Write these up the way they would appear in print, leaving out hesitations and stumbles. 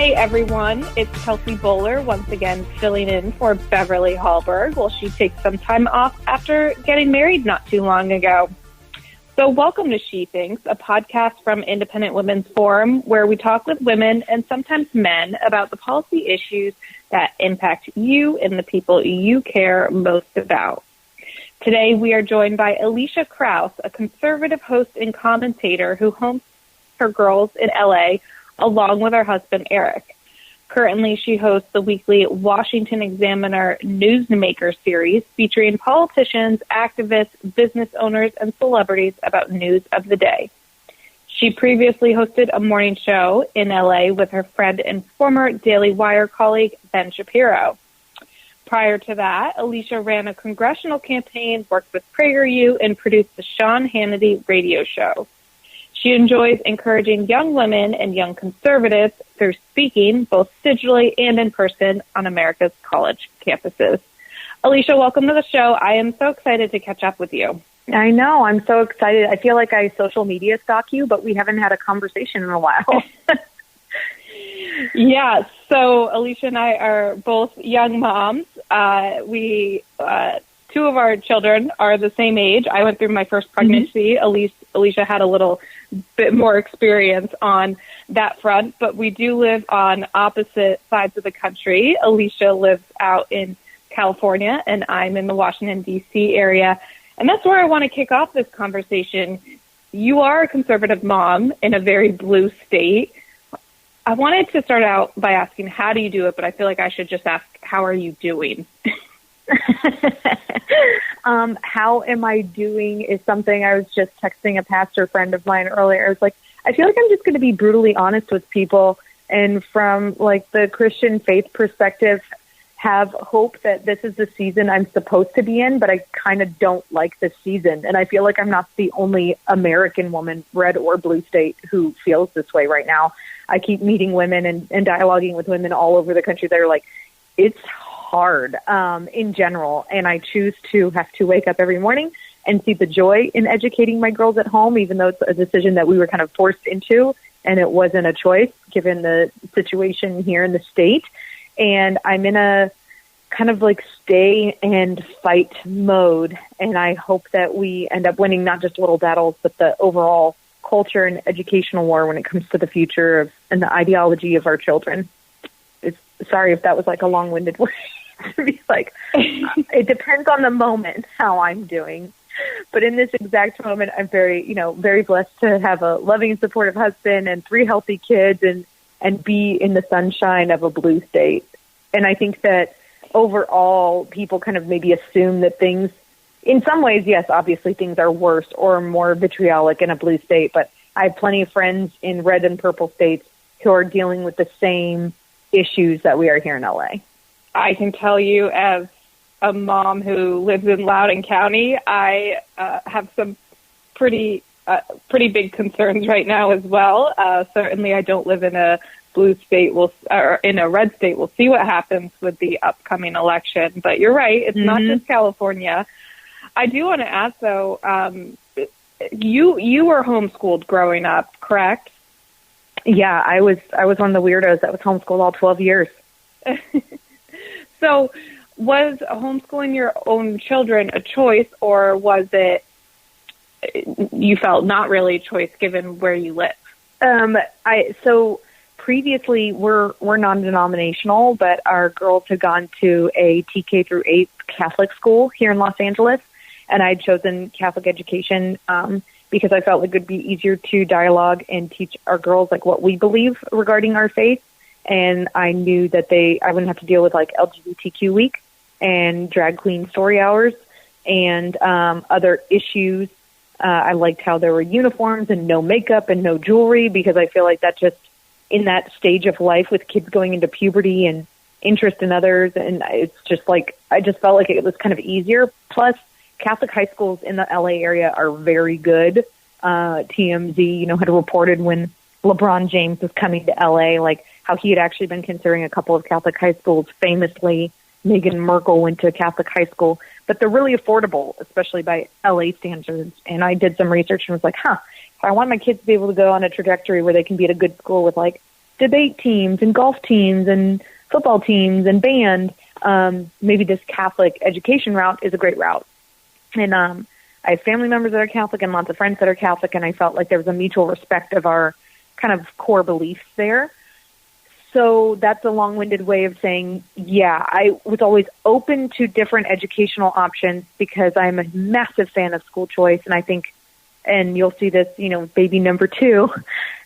Hey everyone, it's Kelsey Bolar once again filling in for Beverly Hallberg while she takes some time off after getting married not too long ago. So welcome to She Thinks, a podcast from Independent Women's Forum where we talk with women and sometimes men about the policy issues that impact you and the people you care most about. Today we are joined by Elisha Krauss, a conservative host and commentator who homes her girls in LA along with her husband, Eric. Currently, she hosts the weekly Washington Examiner Newsmaker series featuring politicians, activists, business owners, and celebrities about news of the day. She previously hosted a morning show in LA with her friend and former Daily Wire colleague, Ben Shapiro. Prior to that, Elisha ran a congressional campaign, worked with PragerU, and produced the Sean Hannity radio show. She enjoys encouraging young women and young conservatives through speaking, both digitally and in person, on America's college campuses. Elisha, welcome to the show. I am so excited to catch up with you. I know. I'm so excited. I feel like I social media stalk you, but we haven't had a conversation in a while. Yeah, so Elisha and I are both young moms. Two of our children are the same age. I went through my first pregnancy. Elisha had a little bit more experience on that front, but we do live on opposite sides of the country. Elisha lives out in California, and I'm in the Washington, D.C. area. And that's where I want to kick off this conversation. You are a conservative mom in a very blue state. I wanted to start out by asking, how do you do it? But I feel like I should just ask, how are you doing? How am I doing is something I was just texting a pastor friend of mine earlier. I was like, I feel like I'm just going to be brutally honest with people. And from like the Christian faith perspective, have hope that this is the season I'm supposed to be in, but I kind of don't like this season. And I feel like I'm not the only American woman, red or blue state, who feels this way right now. I keep meeting women and dialoguing with women all over the country that are like, it's hard in general, and I choose to have to wake up every morning and see the joy in educating my girls at home, even though it's a decision that we were kind of forced into, and it wasn't a choice given the situation here in the state. And I'm in a kind of like stay and fight mode, and I hope that we end up winning not just little battles, but the overall culture and educational war when it comes to the future of and the ideology of our children. Sorry if that was like a long-winded way to be like, it depends on the moment how I'm doing. But in this exact moment, I'm very blessed to have a loving and supportive husband and 3 healthy kids and be in the sunshine of a blue state. And I think that overall, people kind of maybe assume that things, in some ways, yes, obviously things are worse or more vitriolic in a blue state. But I have plenty of friends in red and purple states who are dealing with the same issues that we are here in LA. I can tell you, as a mom who lives in Loudoun County, I have some pretty big concerns right now as well. Certainly, I don't live in a blue state, or in a red state. We'll see what happens with the upcoming election. But you're right; it's not just California. I do want to ask, though. You were homeschooled growing up, correct? Yeah, I was one of the weirdos that was homeschooled all 12 years. So was homeschooling your own children a choice, or was it you felt not really a choice given where you live? So previously we're non-denominational, but our girls had gone to a TK through 8 Catholic school here in Los Angeles, and I had chosen Catholic education because I felt like it would be easier to dialogue and teach our girls like what we believe regarding our faith. And I knew that I wouldn't have to deal with like LGBTQ week and drag queen story hours and other issues. I liked how there were uniforms and no makeup and no jewelry, because I feel like that just in that stage of life with kids going into puberty and interest in others. And it's just like, I just felt like it was kind of easier. Plus, Catholic high schools in the LA area are very good. TMZ, had reported when LeBron James was coming to LA, like how he had actually been considering a couple of Catholic high schools. Famously, Meghan Markle went to a Catholic high school, but they're really affordable, especially by LA standards. And I did some research and was like, if I want my kids to be able to go on a trajectory where they can be at a good school with like debate teams and golf teams and football teams and band. Maybe this Catholic education route is a great route. And I have family members that are Catholic and lots of friends that are Catholic, and I felt like there was a mutual respect of our kind of core beliefs there. So that's a long-winded way of saying, yeah, I was always open to different educational options because I'm a massive fan of school choice. And I think, and you'll see this, baby number 2,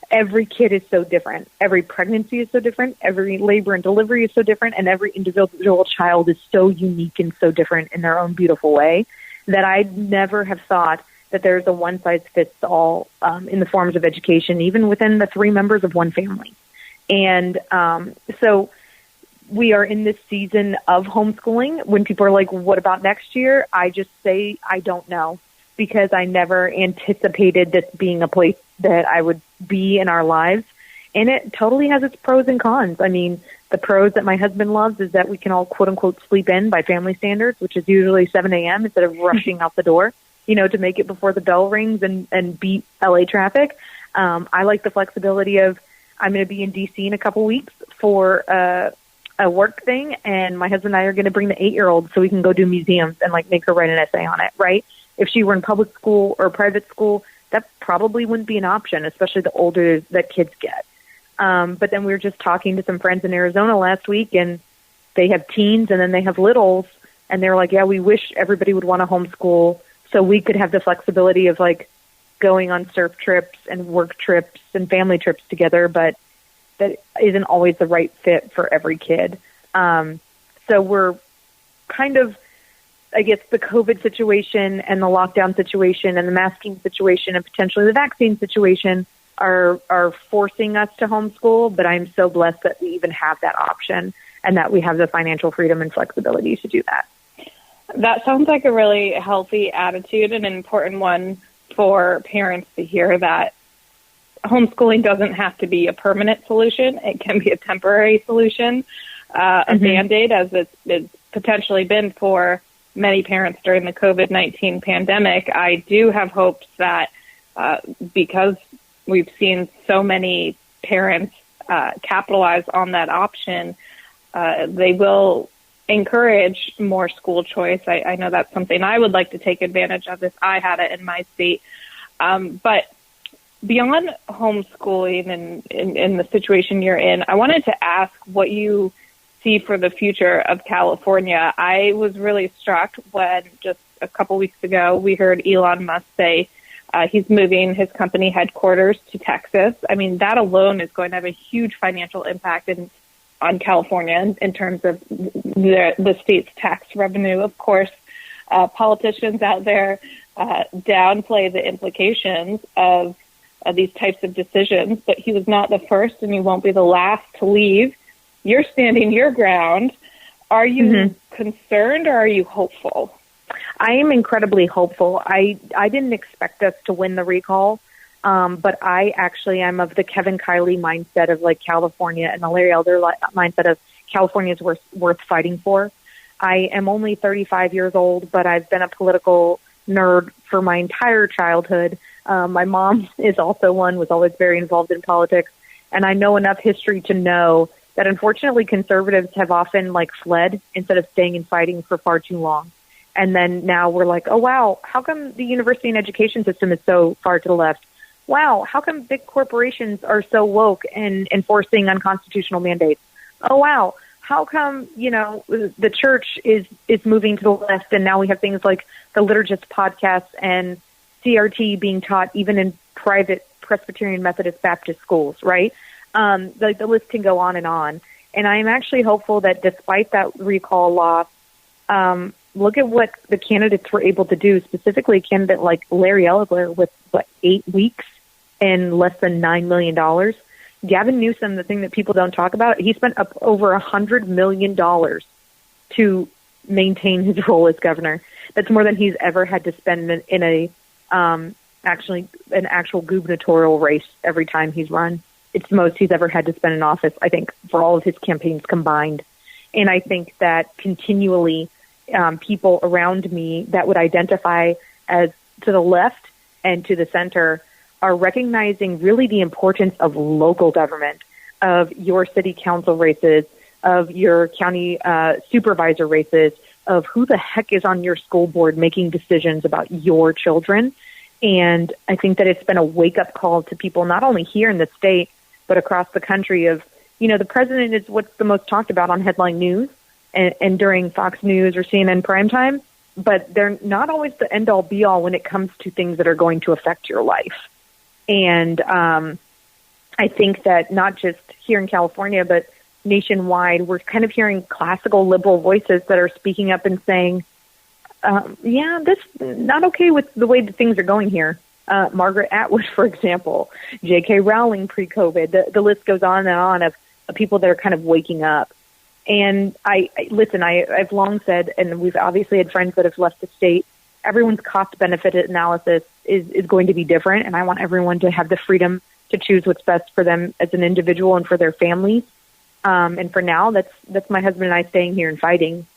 every kid is so different. Every pregnancy is so different. Every labor and delivery is so different. And every individual child is so unique and so different in their own beautiful way that I'd never have thought that there's a one-size-fits-all in the forms of education, even within the 3 members of one family. And so we are in this season of homeschooling. When people are like, what about next year? I just say, I don't know, because I never anticipated this being a place that I would be in our lives. And it totally has its pros and cons. I mean, the pros that my husband loves is that we can all, quote unquote, sleep in by family standards, which is usually 7 a.m. instead of rushing out the door, to make it before the bell rings and beat LA traffic. I like the flexibility of, I'm going to be in D.C. in a couple weeks for a work thing, and my husband and I are going to bring the 8-year-old so we can go do museums and make her write an essay on it, right? If she were in public school or private school, that probably wouldn't be an option, especially the older that kids get. But then we were just talking to some friends in Arizona last week, and they have teens and then they have littles, and they're like, yeah, we wish everybody would want to homeschool so we could have the flexibility of going on surf trips and work trips and family trips together, but that isn't always the right fit for every kid. So we're kind of, I guess, the COVID situation and the lockdown situation and the masking situation and potentially the vaccine situation are forcing us to homeschool, but I'm so blessed that we even have that option and that we have the financial freedom and flexibility to do that. That sounds like a really healthy attitude and an important one for parents to hear, that homeschooling doesn't have to be a permanent solution. It can be a temporary solution, a Band-Aid, as it's potentially been for many parents during the COVID-19 pandemic. I do have hopes that because we've seen so many parents capitalize on that option, they will encourage more school choice. I know that's something I would like to take advantage of if I had it in my state. But beyond homeschooling and in the situation you're in, I wanted to ask what you see for the future of California. I was really struck when just a couple weeks ago we heard Elon Musk say he's moving his company headquarters to Texas. I mean, that alone is going to have a huge financial impact on California in terms of the state's tax revenue. Of course, politicians out there downplay the implications of these types of decisions, but he was not the first and he won't be the last to leave. You're standing your ground. Are you concerned or are you hopeful? I am incredibly hopeful. I didn't expect us to win the recall. But I actually am of the Kevin Kiley mindset of California and the Larry Elder mindset of California is worth fighting for. I am only 35 years old, but I've been a political nerd for my entire childhood. My mom is also one, was always very involved in politics. And I know enough history to know that unfortunately conservatives have often fled instead of staying and fighting for far too long. And then now we're like, oh, wow, how come the university and education system is so far to the left? Wow, how come big corporations are so woke and enforcing unconstitutional mandates? Oh, wow, how come, the church is moving to the left and now we have things like the liturgist podcasts and CRT being taught even in private Presbyterian Methodist Baptist schools, right? The list can go on. And I am actually hopeful that despite that recall loss, look at what the candidates were able to do, specifically a candidate like Larry Elder with 8 weeks and less than $9 million. Gavin Newsom, the thing that people don't talk about, he spent up over $100 million to maintain his role as governor. That's more than he's ever had to spend in an actual gubernatorial race every time he's run. It's the most he's ever had to spend in office, I think, for all of his campaigns combined. And I think that continually people around me that would identify as to the left and to the center are recognizing really the importance of local government, of your city council races, of your county supervisor races, of who the heck is on your school board making decisions about your children. And I think that it's been a wake-up call to people, not only here in the state, but across the country of, the president is what's the most talked about on headline news and during Fox News or CNN primetime, but they're not always the end-all, be-all when it comes to things that are going to affect your life. And I think that not just here in California, but nationwide, we're kind of hearing classical liberal voices that are speaking up and saying, this not okay with the way that things are going here. Margaret Atwood, for example, J.K. Rowling pre-COVID, the list goes on and on of people that are kind of waking up. And I've long said, and we've obviously had friends that have left the state, everyone's cost-benefit analysis is going to be different, and I want everyone to have the freedom to choose what's best for them as an individual and for their families. And for now, that's my husband and I staying here and fighting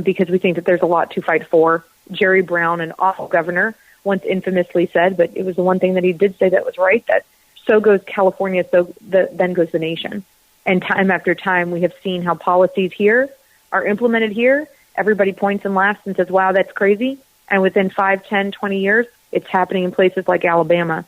because we think that there's a lot to fight for. Jerry Brown, an awful governor, once infamously said, but it was the one thing that he did say that was right, that so goes California, then goes the nation. And time after time, we have seen how policies here are implemented here. Everybody points and laughs and says, wow, that's crazy. And within 5, 10, 20 years, it's happening in places like Alabama.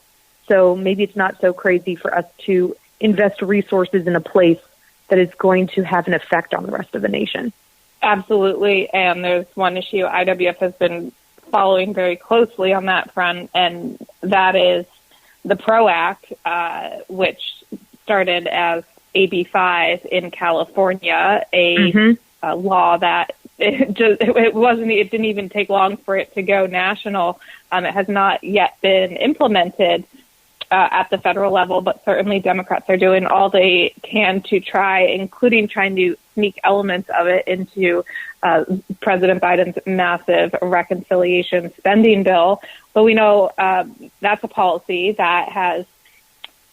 So maybe it's not so crazy for us to invest resources in a place that is going to have an effect on the rest of the nation. Absolutely. And there's one issue IWF has been following very closely on that front, and that is the PRO Act, which started as AB 5 in California, a law that it didn't even take long for it to go national. It has not yet been implemented at the federal level, but certainly Democrats are doing all they can to try, including trying to sneak elements of it into President Biden's massive reconciliation spending bill. But we know that's a policy that has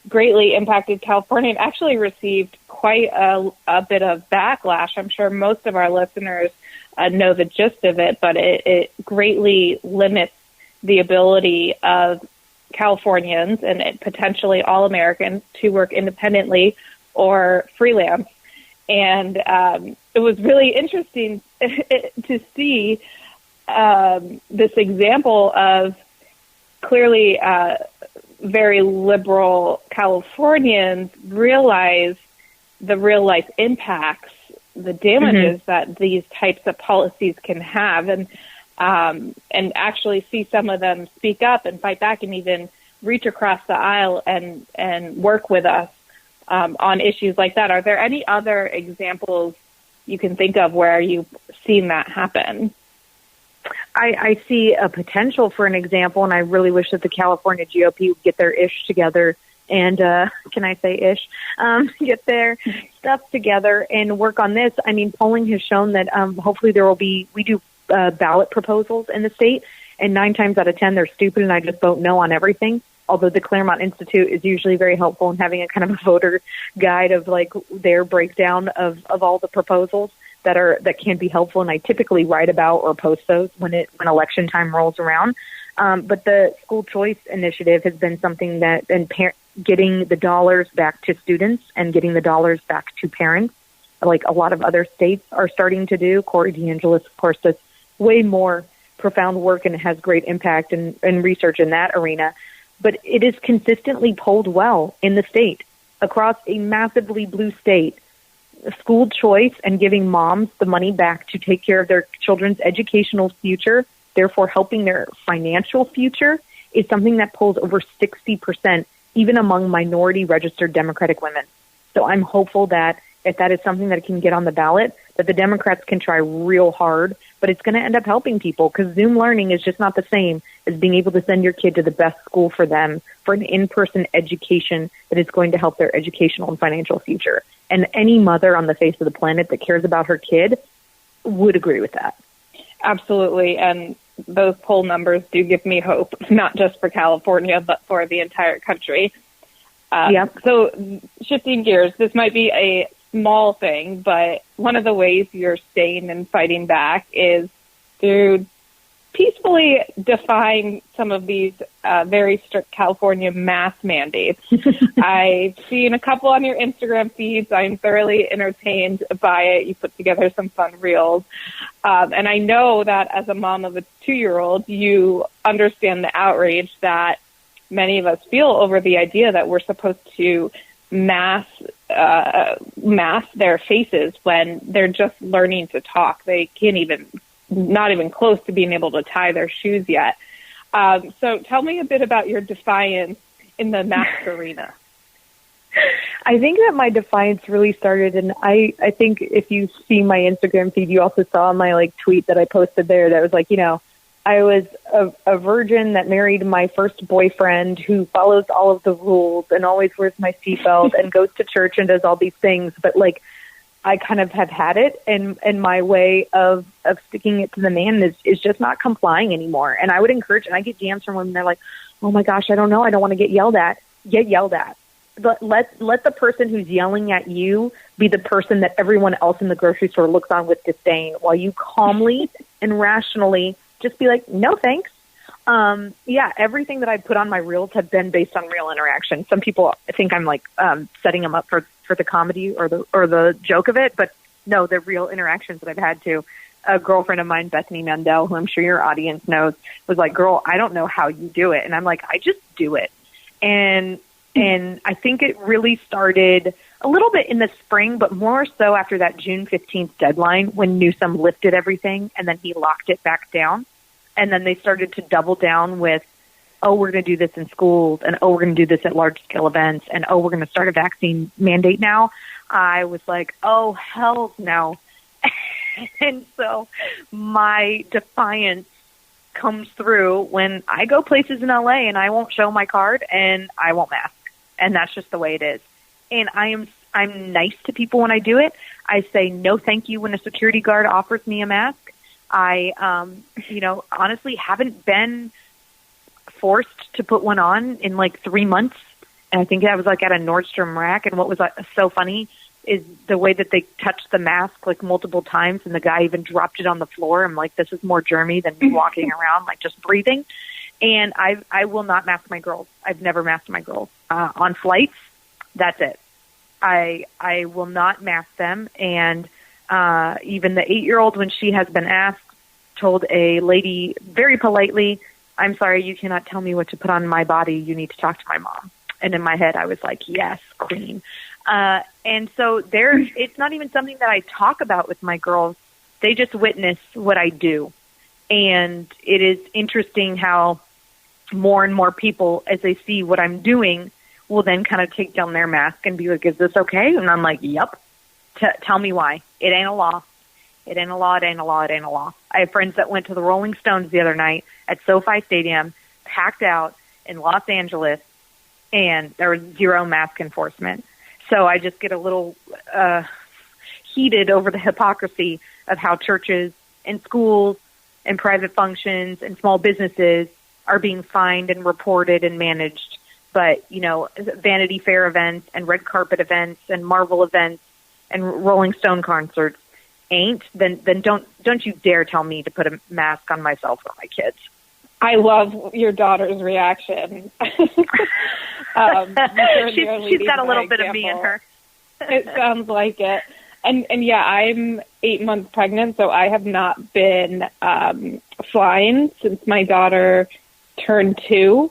greatly impacted California and actually received quite a bit of backlash. I'm sure most of our listeners know the gist of it, but it greatly limits the ability of Californians and potentially all Americans to work independently or freelance. And it was really interesting to see this example of clearly very liberal Californians realize the real life impacts, the damages that these types of policies can have, and actually see some of them speak up and fight back and even reach across the aisle and work with us on issues like that. Are there any other examples you can think of where you've seen that happen? I see a potential for an example, and I really wish that the California GOP would get their ish together and, can I say ish, get their stuff together and work on this. I mean, polling has shown that hopefully we do ballot proposals in the state, and 9 times out of 10 they're stupid and I just vote no on everything. Although the Claremont Institute is usually very helpful in having a kind of a voter guide of like their breakdown of all the proposals that can be helpful, and I typically write about or post those when election time rolls around. But the school choice initiative has been something that getting the dollars back to students and getting the dollars back to parents, like a lot of other states are starting to do. Corey DeAngelis, of course, does way more profound work and has great impact and research in that arena. But it is consistently polled well in the state, across a massively blue state. School choice and giving moms the money back to take care of their children's educational future, therefore helping their financial future, is something that polls over 60%, even among minority registered Democratic women. So I'm hopeful that if that is something that can get on the ballot, that the Democrats can try real hard, but it's going to end up helping people because Zoom learning is just not the same as being able to send your kid to the best school for them for an in-person education that is going to help their educational and financial future. And any mother on the face of the planet that cares about her kid would agree with that. Absolutely. And those poll numbers do give me hope, not just for California, but for the entire country. So shifting gears, this might be a small thing, but one of the ways you're staying and fighting back is through peacefully defying some of these very strict California mask mandates. I've seen a couple on your Instagram feeds. I'm thoroughly entertained by it. You put together some fun reels. And I know that as a mom of a 2-year-old, you understand the outrage that many of us feel over the idea that we're supposed to mask their faces when they're just learning to talk. They not even close to being able to tie their shoes yet. So tell me a bit about your defiance in the mask arena. I think that my defiance really started, and I think if you see my Instagram feed, you also saw my tweet that I posted there that was I was a virgin that married my first boyfriend who follows all of the rules and always wears my seatbelt and goes to church and does all these things, but I kind of have had it, and my way of sticking it to the man is just not complying anymore. And I would encourage, and I get DMs from women, they're like, oh my gosh, I don't know, I don't want to get yelled at. Get yelled at. But let the person who's yelling at you be the person that everyone else in the grocery store looks on with disdain, while you calmly and rationally just be like, no thanks. Everything that I put on my reels have been based on real interaction. Some people think I'm setting them up for the comedy or the joke of it, but no, they're real interactions that I've had to. A girlfriend of mine, Bethany Mandel, who I'm sure your audience knows, was like, girl, I don't know how you do it. And I'm like, I just do it. And I think it really started a little bit in the spring, but more so after that June 15th deadline when Newsom lifted everything and then he locked it back down. And then they started to double down with, oh, we're going to do this in schools, and oh, we're going to do this at large-scale events, and oh, we're going to start a vaccine mandate now. I was like, oh, hell no. And so my defiance comes through when I go places in LA and I won't show my card and I won't mask. And that's just the way it is. And I'm nice to people when I do it. I say no thank you when a security guard offers me a mask. I, honestly haven't been forced to put one on in 3 months. And I think I was at a Nordstrom rack. And what was so funny is the way that they touched the mask multiple times. And the guy even dropped it on the floor. I'm like, this is more germy than me walking around, just breathing. And I will not mask my girls. I've never masked my girls. On flights, that's it. I will not mask them. And even the 8-year-old, when she has been asked, told a lady very politely, I'm sorry, you cannot tell me what to put on my body. You need to talk to my mom. And in my head, I was like, yes, queen. And so it's not even something that I talk about with my girls. They just witness what I do. And it is interesting how more and more people, as they see what I'm doing, will then kind of take down their mask and be like, is this okay? And I'm like, yep. Tell me why. It ain't a law. It ain't a law. It ain't a law. It ain't a law. I have friends that went to the Rolling Stones the other night at SoFi Stadium, packed out in Los Angeles, and there was zero mask enforcement. So I just get a little heated over the hypocrisy of how churches and schools and private functions and small businesses are being fined and reported and managed. But, Vanity Fair events and red carpet events and Marvel events and Rolling Stone concerts ain't, then don't you dare tell me to put a mask on myself or my kids. I love your daughter's reaction. She's got a little bit of me in her. It sounds like it. And yeah, I'm 8 months pregnant, so I have not been flying since my daughter turned 2.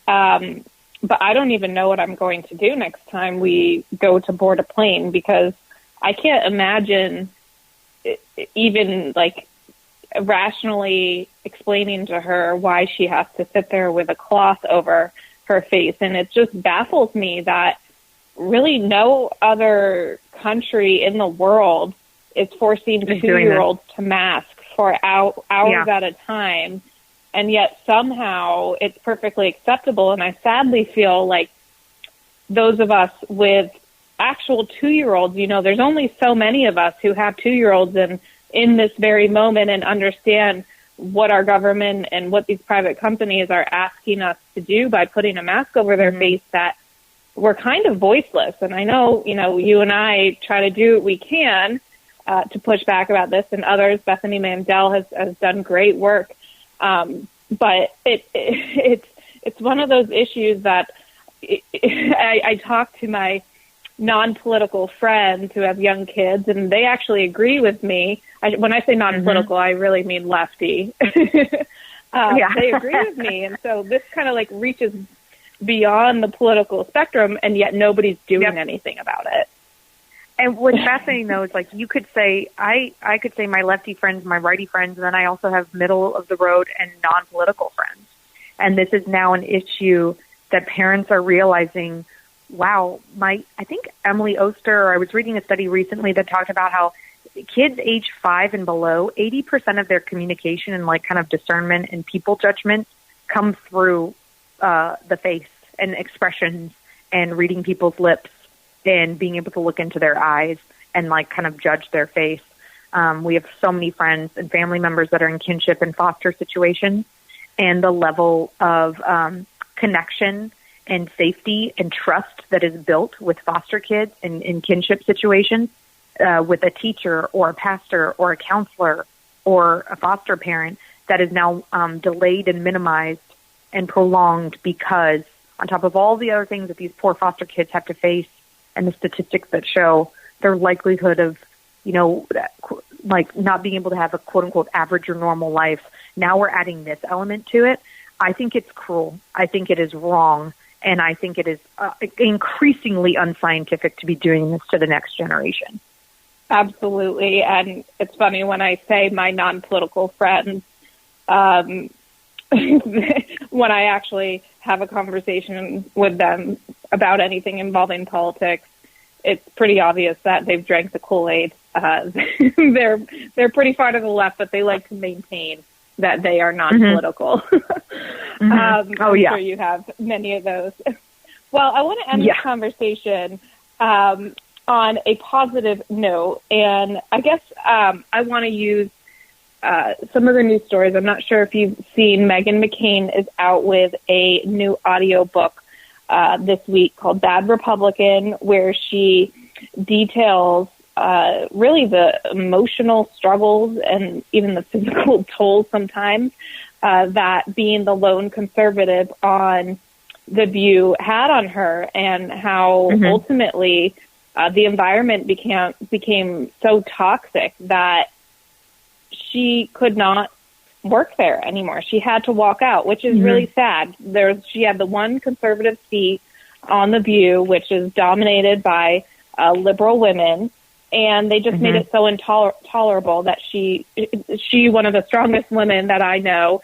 But I don't even know what I'm going to do next time we go to board a plane, because I can't imagine even rationally explaining to her why she has to sit there with a cloth over her face. And it just baffles me that really no other country in the world is forcing 2-year-olds to mask for hours at a time. And yet somehow it's perfectly acceptable. And I sadly feel like those of us with actual 2-year-olds, there's only so many of us who have 2-year-olds in this very moment and understand what our government and what these private companies are asking us to do by putting a mask over their face, that we're kind of voiceless. And I know, you and I try to do what we can to push back about this, and others. Bethany Mandel has done great work But it's one of those issues that I talk to my non-political friends who have young kids, and they actually agree with me. When I say non-political, I really mean lefty. They agree with me, and so this kind of like reaches beyond the political spectrum, and yet nobody's doing anything about it. And what's fascinating, though, is like you could say, I could say my lefty friends, my righty friends, and then I also have middle of the road and non-political friends. And this is now an issue that parents are realizing, wow, I think Emily Oster, I was reading a study recently that talked about how kids age 5 and below, 80% of their communication and like kind of discernment and people judgment come through the face and expressions and reading people's lips and being able to look into their eyes and like kind of judge their face. We have so many friends and family members that are in kinship and foster situations, and the level of connection and safety and trust that is built with foster kids in kinship situations with a teacher or a pastor or a counselor or a foster parent that is now delayed and minimized and prolonged because on top of all the other things that these poor foster kids have to face and the statistics that show their likelihood of, like not being able to have a quote unquote average or normal life. Now we're adding this element to it. I think it's cruel. I think it is wrong. And I think it is increasingly unscientific to be doing this to the next generation. Absolutely. And it's funny when I say my non-political friends, when I actually have a conversation with them about anything involving politics, it's pretty obvious that they've drank the Kool-Aid. They're pretty far to the left, but they like to maintain that they are non-political. I'm sure you have many of those. Well, I want to end this conversation on a positive note, and I guess I want to use some of the news stories. I'm not sure if you've seen Meghan McCain is out with a new audio book this week called Bad Republican, where she details really the emotional struggles and even the physical toll sometimes that being the lone conservative on The View had on her, and how ultimately the environment became so toxic that she could not work there anymore. She had to walk out, which is really sad. She had the one conservative seat on The View, which is dominated by liberal women, and they just made it so intolerable that she, one of the strongest women that I know,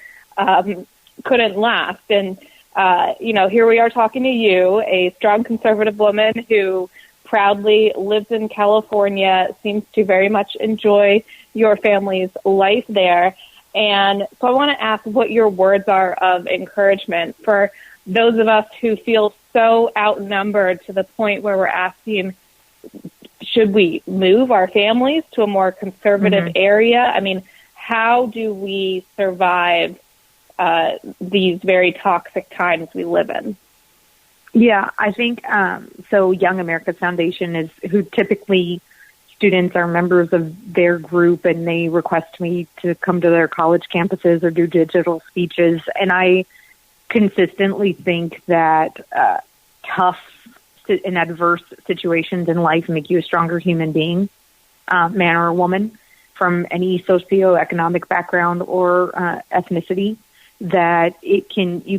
couldn't last. And, here we are talking to you, a strong conservative woman who proudly lives in California, seems to very much enjoy your family's life there. And so I want to ask what your words are of encouragement for those of us who feel so outnumbered to the point where we're asking, should we move our families to a more conservative area? I mean, how do we survive these very toxic times we live in? Yeah, I think so. Young America's Foundation is who typically students are members of their group, and they request me to come to their college campuses or do digital speeches. And I consistently think that tough and adverse situations in life make you a stronger human being, man or woman, from any socioeconomic background or ethnicity. That you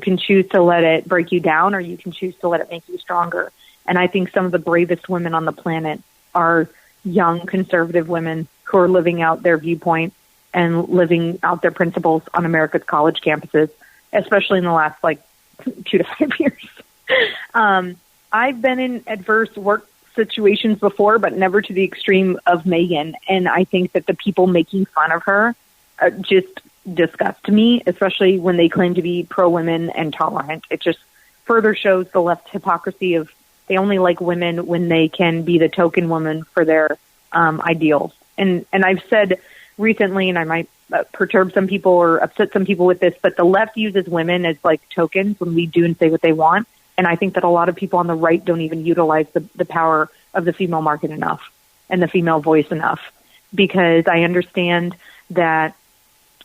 can choose to let it break you down, or you can choose to let it make you stronger. And I think some of the bravest women on the planet are young conservative women who are living out their viewpoint and living out their principles on America's college campuses, especially in the last 2 to 5 years. I've been in adverse work situations before, but never to the extreme of Meghan. And I think that the people making fun of her just disgust me, especially when they claim to be pro-women and tolerant. It just further shows the left hypocrisy of they only like women when they can be the token woman for their ideals. And I've said recently, and I might perturb some people or upset some people with this, but the left uses women as tokens when we do and say what they want. And I think that a lot of people on the right don't even utilize the power of the female market enough and the female voice enough, because I understand that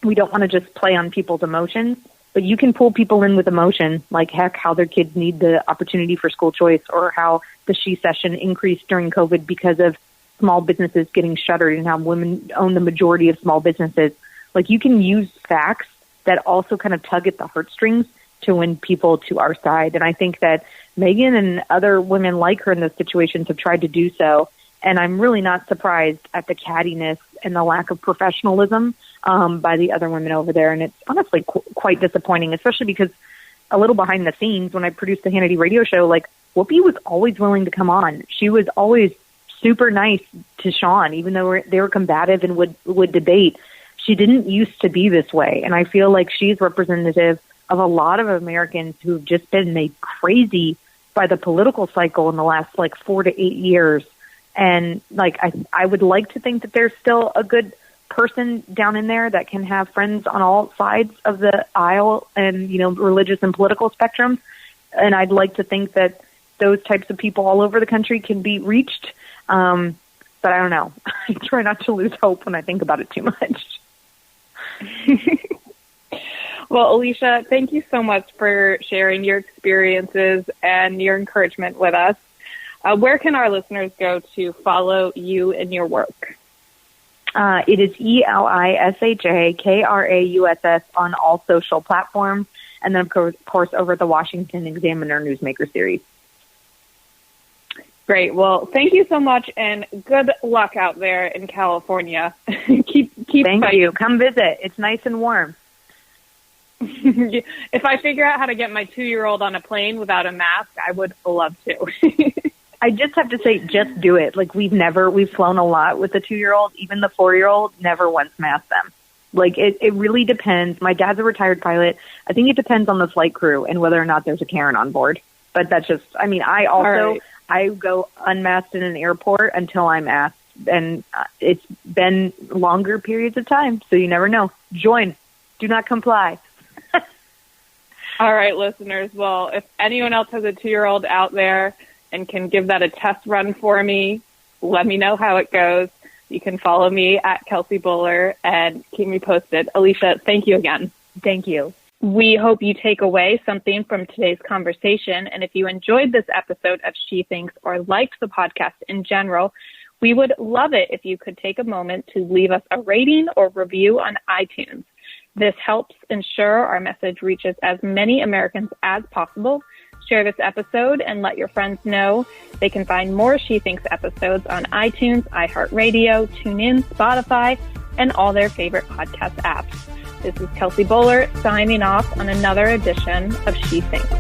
we don't want to just play on people's emotions, but you can pull people in with emotion, like heck, how their kids need the opportunity for school choice, or how the She Session increased during COVID because of small businesses getting shuttered and how women own the majority of small businesses. Like, you can use facts that also kind of tug at the heartstrings to win people to our side. And I think that Megan and other women like her in those situations have tried to do so. And I'm really not surprised at the cattiness and the lack of professionalism by the other women over there. And it's honestly quite disappointing, especially because a little behind the scenes, when I produced the Hannity radio show, like, Whoopi was always willing to come on. She was always super nice to Sean, even though they were combative and would debate. She didn't used to be this way. And I feel like she's representative of a lot of Americans who've just been made crazy by the political cycle in the last 4 to 8 years. And I would like to think that there's still a good person down in there that can have friends on all sides of the aisle and, religious and political spectrums. And I'd like to think that those types of people all over the country can be reached. But I don't know. I try not to lose hope when I think about it too much. Well, Elisha, thank you so much for sharing your experiences and your encouragement with us. Where can our listeners go to follow you and your work? It is ELISHAKRAUSS on all social platforms, and then, of course, over at the Washington Examiner Newsmaker series. Great. Well, thank you so much, and good luck out there in California. keep Thank fighting. you. Come visit. It's nice and warm. If I figure out how to get my 2-year-old on a plane without a mask, I would love to. I just have to say, just do it. We've flown a lot with the 2-year-old. Even the 4-year-old never once masked them. It really depends. My dad's a retired pilot. I think it depends on the flight crew and whether or not there's a Karen on board. But that's just, I go unmasked in an airport until I'm asked. And it's been longer periods of time, so you never know. Join. Do not comply. All right, listeners. Well, if anyone else has a 2-year-old out there and can give that a test run for me, let me know how it goes. You can follow me at Kelsey Bolar and keep me posted. Elisha, thank you again. Thank you. We hope you take away something from today's conversation. And if you enjoyed this episode of She Thinks or liked the podcast in general, we would love it if you could take a moment to leave us a rating or review on iTunes. This helps ensure our message reaches as many Americans as possible. Share this episode and let your friends know. They can find more She Thinks episodes on iTunes, iHeartRadio, TuneIn, Spotify, and all their favorite podcast apps. This is Kelsey Bolar signing off on another edition of She Thinks.